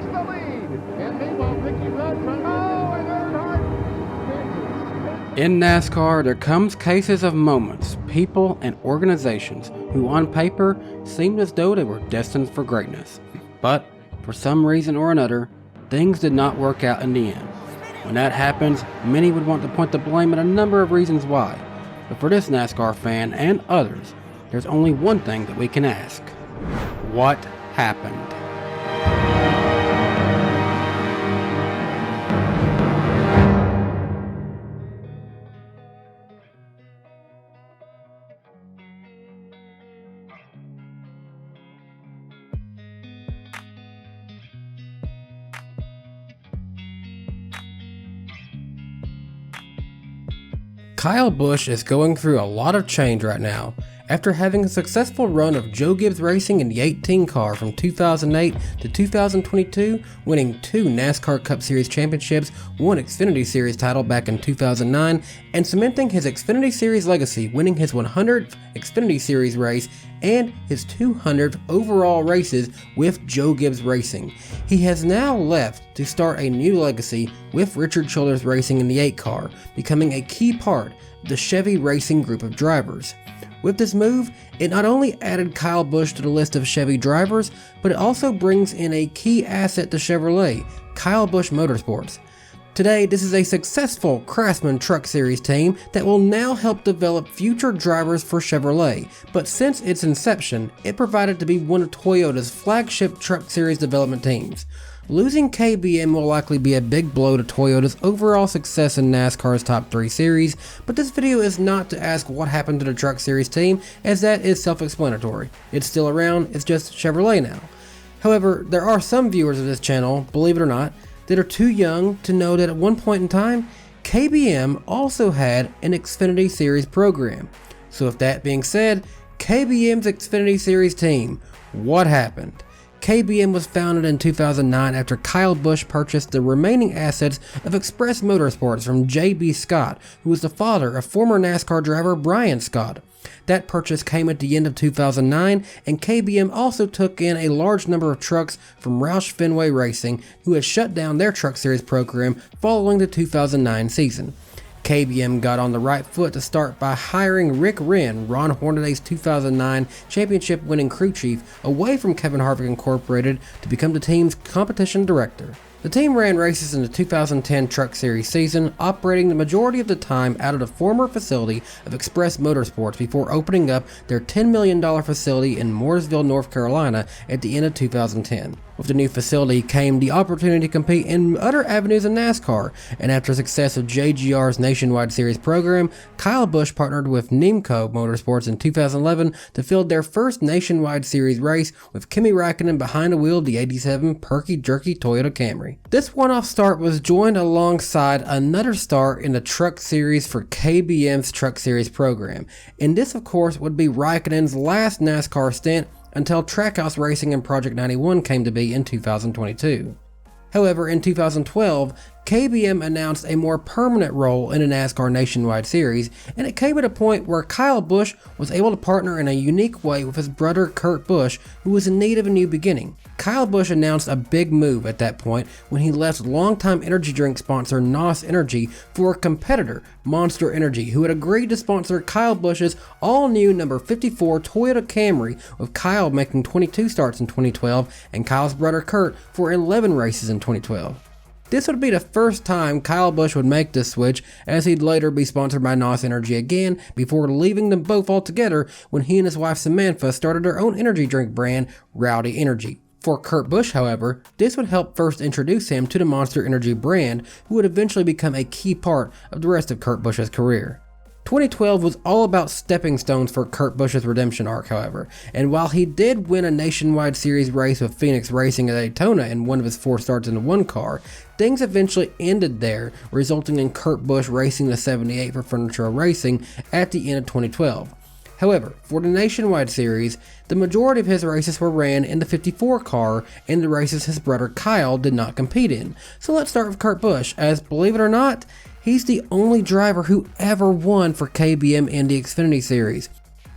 takes the lead. And meanwhile, Ricky Rudd from and Earnhardt. In NASCAR, there comes cases of moments, people, and organizations who on paper seemed as though they were destined for greatness. But, for some reason or another, things did not work out in the end. When that happens, many would want to point the blame at a number of reasons why. But for this NASCAR fan and others, there's only one thing that we can ask. What happened? Kyle Busch is going through a lot of change right now. After having a successful run of Joe Gibbs racing in the 18 car from 2008 to 2022, winning 2 NASCAR Cup Series championships, 1 Xfinity Series title back in 2009, and cementing his Xfinity Series legacy, winning his 100th Xfinity Series race and his 200th overall races with Joe Gibbs Racing. He has now left to start a new legacy with Richard Childress Racing in the 8 car, becoming a key part of the Chevy Racing group of drivers. With this move, it not only added Kyle Busch to the list of Chevy drivers, but it also brings in a key asset to Chevrolet, Kyle Busch Motorsports. Today, this is a successful Craftsman Truck Series team that will now help develop future drivers for Chevrolet, but since its inception, it provided to be one of Toyota's flagship Truck Series development teams. Losing KBM will likely be a big blow to Toyota's overall success in NASCAR's top 3 series, but this video is not to ask what happened to the Truck Series team, as that is self-explanatory. It's still around, it's just Chevrolet now. However, there are some viewers of this channel, believe it or not, that are too young to know that at one point in time, KBM also had an Xfinity Series program. So with that being said, KBM's Xfinity Series team, what happened? KBM was founded in 2009 after Kyle Busch purchased the remaining assets of Express Motorsports from J.B. Scott, who was the father of former NASCAR driver Brian Scott. That purchase came at the end of 2009, and KBM also took in a large number of trucks from Roush Fenway Racing, who had shut down their Truck Series program following the 2009 season. KBM got on the right foot to start by hiring Rick Wren, Ron Hornaday's 2009 championship-winning crew chief, away from Kevin Harvick Incorporated to become the team's competition director. The team ran races in the 2010 Truck Series season, operating the majority of the time out of the former facility of Express Motorsports before opening up their $10 million facility in Mooresville, North Carolina at the end of 2010. With the new facility came the opportunity to compete in other avenues in NASCAR, and after the success of JGR's Nationwide Series program, Kyle Busch partnered with Nemco Motorsports in 2011 to field their first Nationwide Series race with Kimi Räikkönen behind the wheel of the 87 Perky Jerky Toyota Camry. This one-off start was joined alongside another start in the Truck Series for KBM's Truck Series program, and this of course would be Räikkönen's last NASCAR stint until Trackhouse Racing and Project 91 came to be in 2022. However, in 2012, KBM announced a more permanent role in the NASCAR Nationwide Series, and it came at a point where Kyle Busch was able to partner in a unique way with his brother Kurt Busch, who was in need of a new beginning. Kyle Busch announced a big move at that point when he left longtime energy drink sponsor NOS Energy for a competitor, Monster Energy, who had agreed to sponsor Kyle Busch's all-new number 54 Toyota Camry, with Kyle making 22 starts in 2012 and Kyle's brother Kurt for 11 races in 2012. This would be the first time Kyle Busch would make this switch, as he'd later be sponsored by NOS Energy again before leaving them both altogether when he and his wife Samantha started their own energy drink brand, Rowdy Energy. For Kurt Busch, however, this would help first introduce him to the Monster Energy brand, who would eventually become a key part of the rest of Kurt Busch's career. 2012 was all about stepping stones for Kurt Busch's redemption arc, however, and while he did win a Nationwide Series race with Phoenix Racing at Daytona in one of his 4 starts in the 1 car, things eventually ended there, resulting in Kurt Busch racing the 78 for Furniture Racing at the end of 2012. However, for the Nationwide Series, the majority of his races were ran in the 54 car, and the races his brother Kyle did not compete in. So let's start with Kurt Busch, as believe it or not, he's the only driver who ever won for KBM in the Xfinity Series.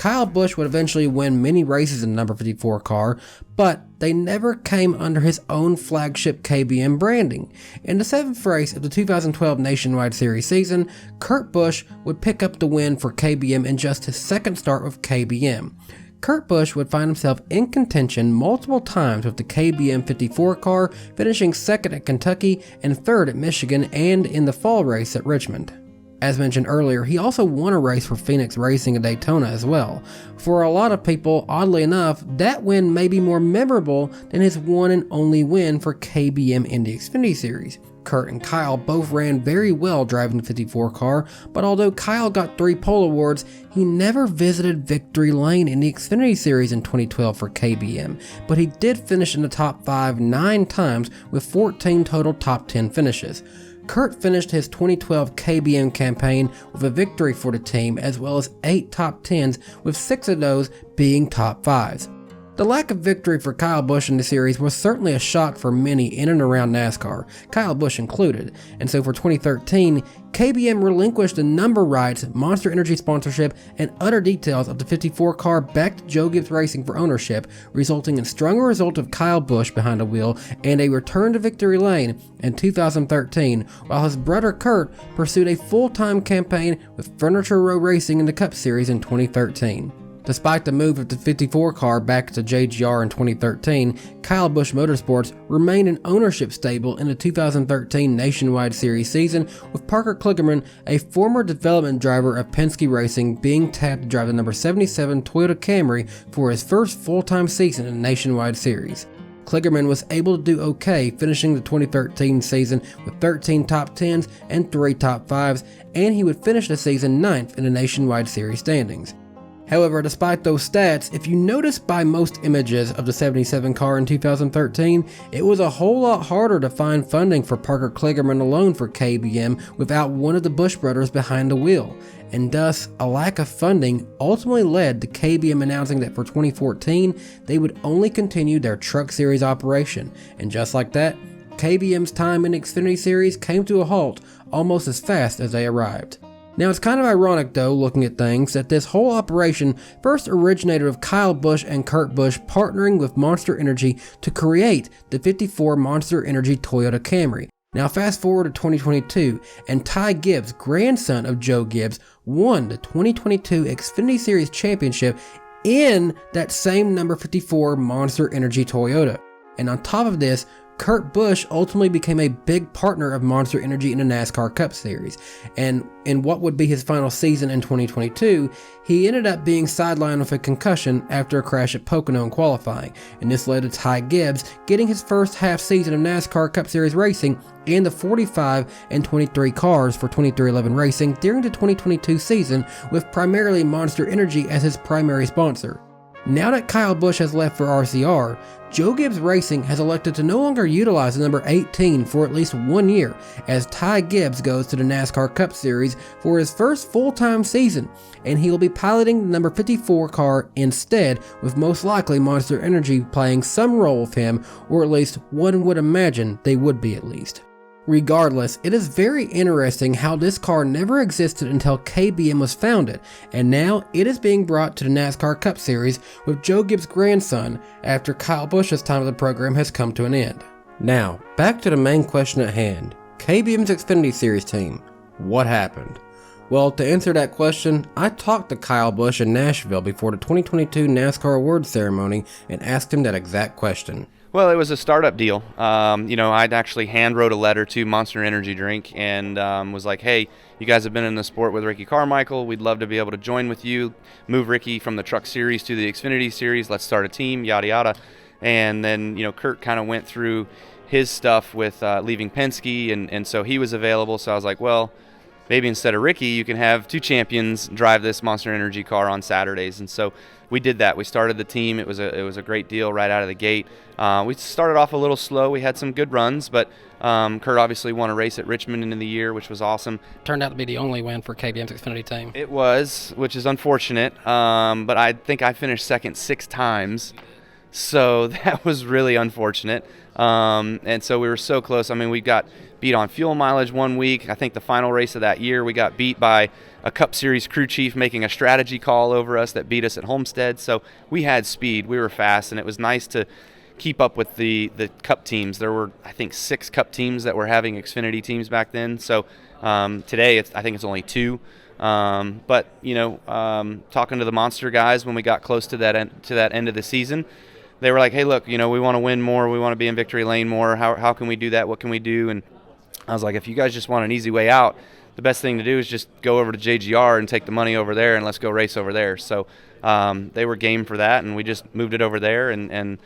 Kyle Busch would eventually win many races in the number 54 car, but they never came under his own flagship KBM branding. In the 7th race of the 2012 Nationwide Series season, Kurt Busch would pick up the win for KBM in just his second start with KBM. Kurt Busch would find himself in contention multiple times with the KBM 54 car, finishing second at Kentucky and third at Michigan and in the fall race at Richmond. As mentioned earlier, he also won a race for Phoenix Racing at Daytona as well. For a lot of people, oddly enough, that win may be more memorable than his one and only win for KBM in the Xfinity Series. Kurt and Kyle both ran very well driving the 54 car, but although Kyle got 3 pole awards, he never visited victory lane in the Xfinity Series in 2012 for KBM, but he did finish in the top 5 9 times with 14 total top 10 finishes. Kurt finished his 2012 KBM campaign with a victory for the team, as well as 8 top 10s, with 6 of those being top 5s. The lack of victory for Kyle Busch in the series was certainly a shock for many in and around NASCAR, Kyle Busch included, and so for 2013, KBM relinquished the number rights, Monster Energy sponsorship, and other details of the 54 car back to Joe Gibbs Racing for ownership, resulting in stronger result of Kyle Busch behind the wheel and a return to victory lane in 2013, while his brother Kurt pursued a full-time campaign with Furniture Row Racing in the Cup Series in 2013. Despite the move of the 54 car back to JGR in 2013, Kyle Busch Motorsports remained an ownership stable in the 2013 Nationwide Series season, with Parker Kligerman, a former development driver of Penske Racing, being tapped to drive the number 77 Toyota Camry for his first full-time season in the Nationwide Series. Kligerman was able to do okay, finishing the 2013 season with 13 top 10s and 3 top 5s, and he would finish the season 9th in the Nationwide Series standings. However, despite those stats, if you notice by most images of the 77 car in 2013, it was a whole lot harder to find funding for Parker Kligerman alone for KBM without one of the Busch brothers behind the wheel, and thus a lack of funding ultimately led to KBM announcing that for 2014 they would only continue their Truck Series operation, and just like that, KBM's time in the Xfinity Series came to a halt almost as fast as they arrived. Now, it's kind of ironic, though, looking at things, that this whole operation first originated with Kyle Busch and Kurt Busch partnering with Monster Energy to create the 54 Monster Energy Toyota Camry. Now, fast forward to 2022, and Ty Gibbs, grandson of Joe Gibbs, won the 2022 Xfinity Series Championship in that same number 54 Monster Energy Toyota. And on top of this, Kurt Busch ultimately became a big partner of Monster Energy in the NASCAR Cup Series, and in what would be his final season in 2022, he ended up being sidelined with a concussion after a crash at Pocono in qualifying, and this led to Ty Gibbs getting his first half season of NASCAR Cup Series racing in the 45 and 23 cars for 2311 Racing during the 2022 season, with primarily Monster Energy as his primary sponsor. Now that Kyle Busch has left for RCR, Joe Gibbs Racing has elected to no longer utilize the number 18 for at least 1 year, as Ty Gibbs goes to the NASCAR Cup Series for his first full-time season, and he will be piloting the number 54 car instead, with most likely Monster Energy playing some role with him, or at least one would imagine they would be at least. Regardless, it is very interesting how this car never existed until KBM was founded, and now it is being brought to the NASCAR Cup Series with Joe Gibbs' grandson after Kyle Busch's time of the program has come to an end. Now, back to the main question at hand. KBM's Xfinity Series team. What happened? Well, to answer that question, I talked to Kyle Busch in Nashville before the 2022 NASCAR Awards ceremony and asked him that exact question. Well, it was a startup deal. I'd actually hand wrote a letter to Monster Energy Drink and was like, hey, you guys have been in the sport with Ricky Carmichael. We'd love to be able to join with you, move Ricky from the Truck Series to the Xfinity Series. Let's start a team, yada, yada. And then, Kurt kind of went through his stuff with leaving Penske, and so he was available. So I was like, well, maybe instead of Ricky, you can have 2 champions drive this Monster Energy car on Saturdays. And so we did that. We started the team. It was a great deal right out of the gate. We started off a little slow. We had some good runs, but Kurt obviously won a race at Richmond in the year, which was awesome. Turned out to be the only win for KBM's Xfinity team. It was, which is unfortunate, but I think I finished second 6 times. So that was really unfortunate. And so we were so close. I mean, we got beat on fuel mileage one week. I think the final race of that year, we got beat by a Cup Series crew chief making a strategy call over us that beat us at Homestead. So we had speed. We were fast, and it was nice to keep up with the Cup teams. There were, I think, 6 Cup teams that were having Xfinity teams back then. So today, I think it's only 2. But, talking to the Monster guys when we got close to that end of the season, they were like, hey, look, we want to win more. We want to be in victory lane more. How can we do that? What can we do? And I was like, if you guys just want an easy way out, the best thing to do is just go over to JGR and take the money over there and let's go race over there. So they were game for that, and we just moved it over there, and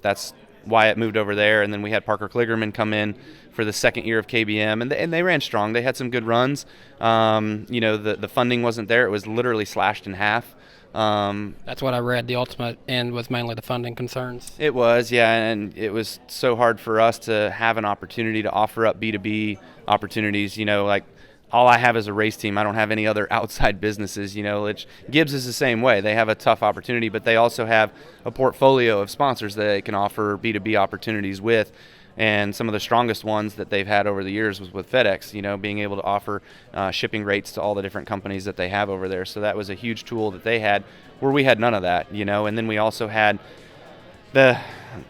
that's why it moved over there. And then we had Parker Kligerman come in for the second year of KBM, and they ran strong. They had some good runs. The funding wasn't there. It was literally slashed in half. That's what I read. The ultimate end was mainly the funding concerns. It was, yeah, and it was so hard for us to have an opportunity to offer up B2B opportunities. Like all I have is a race team. I don't have any other outside businesses. Gibbs is the same way. They have a tough opportunity, but they also have a portfolio of sponsors that they can offer B2B opportunities with. And some of the strongest ones that they've had over the years was with FedEx, being able to offer shipping rates to all the different companies that they have over there. So that was a huge tool that they had where we had none of that, And then we also had the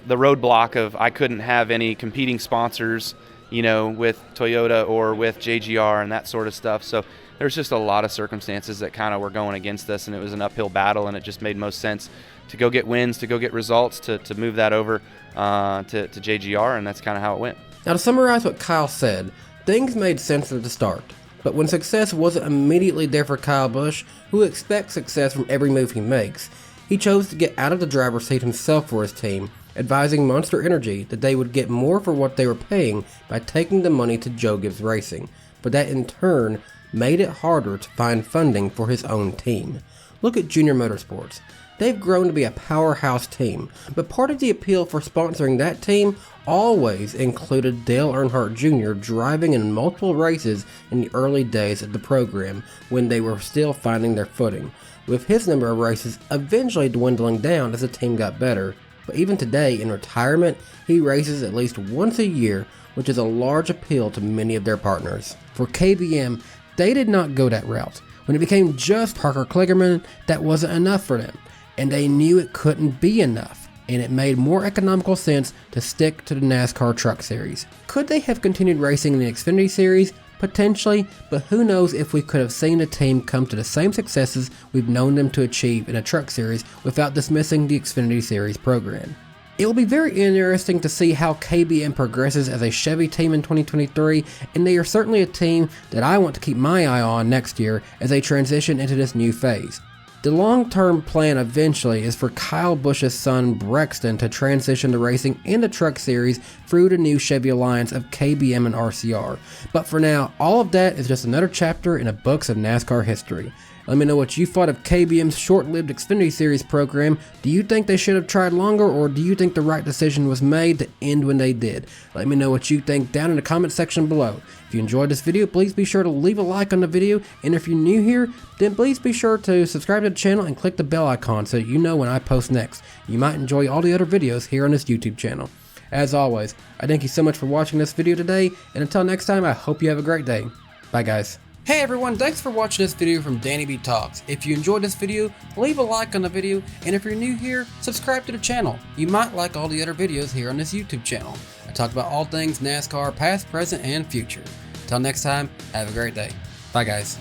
roadblock of I couldn't have any competing sponsors, with Toyota or with JGR and that sort of stuff. So there's just a lot of circumstances that kind of were going against us, and it was an uphill battle, and it just made most sense to go get wins, to go get results, to move that over to JGR, and that's kind of how it went. Now, to summarize what Kyle said, things made sense at the start, but when success wasn't immediately there for Kyle Busch, who expects success from every move he makes, he chose to get out of the driver's seat himself for his team, advising Monster Energy that they would get more for what they were paying by taking the money to Joe Gibbs Racing, but that in turn made it harder to find funding for his own team. Look at Junior Motorsports. They've grown to be a powerhouse team, but part of the appeal for sponsoring that team always included Dale Earnhardt Jr. driving in multiple races in the early days of the program when they were still finding their footing, with his number of races eventually dwindling down as the team got better. But even today, in retirement, he races at least once a year, which is a large appeal to many of their partners. For KBM, they did not go that route. When it became just Parker Kligerman, that wasn't enough for them, and they knew it couldn't be enough, and it made more economical sense to stick to the NASCAR Truck Series. Could they have continued racing in the Xfinity Series? Potentially, but who knows if we could have seen the team come to the same successes we've known them to achieve in a Truck Series without dismissing the Xfinity Series program. It will be very interesting to see how KBM progresses as a Chevy team in 2023, and they are certainly a team that I want to keep my eye on next year as they transition into this new phase. The long-term plan eventually is for Kyle Busch's son Brexton to transition to racing in the Truck Series through the new Chevy alliance of KBM and RCR. But for now, all of that is just another chapter in the books of NASCAR history. Let me know what you thought of KBM's short-lived Xfinity Series program. Do you think they should have tried longer, or do you think the right decision was made to end when they did? Let me know what you think down in the comment section below. If you enjoyed this video, please be sure to leave a like on the video, and if you're new here, then please be sure to subscribe to the channel and click the bell icon so you know when I post next. You might enjoy all the other videos here on this YouTube channel. As always, I thank you so much for watching this video today, and until next time, I hope you have a great day. Bye guys. Hey everyone, thanks for watching this video from DannyBTalks. If you enjoyed this video, leave a like on the video, and if you're new here, subscribe to the channel. You might like all the other videos here on this YouTube channel. I talk about all things NASCAR, past, present, and future. Until next time, have a great day. Bye guys.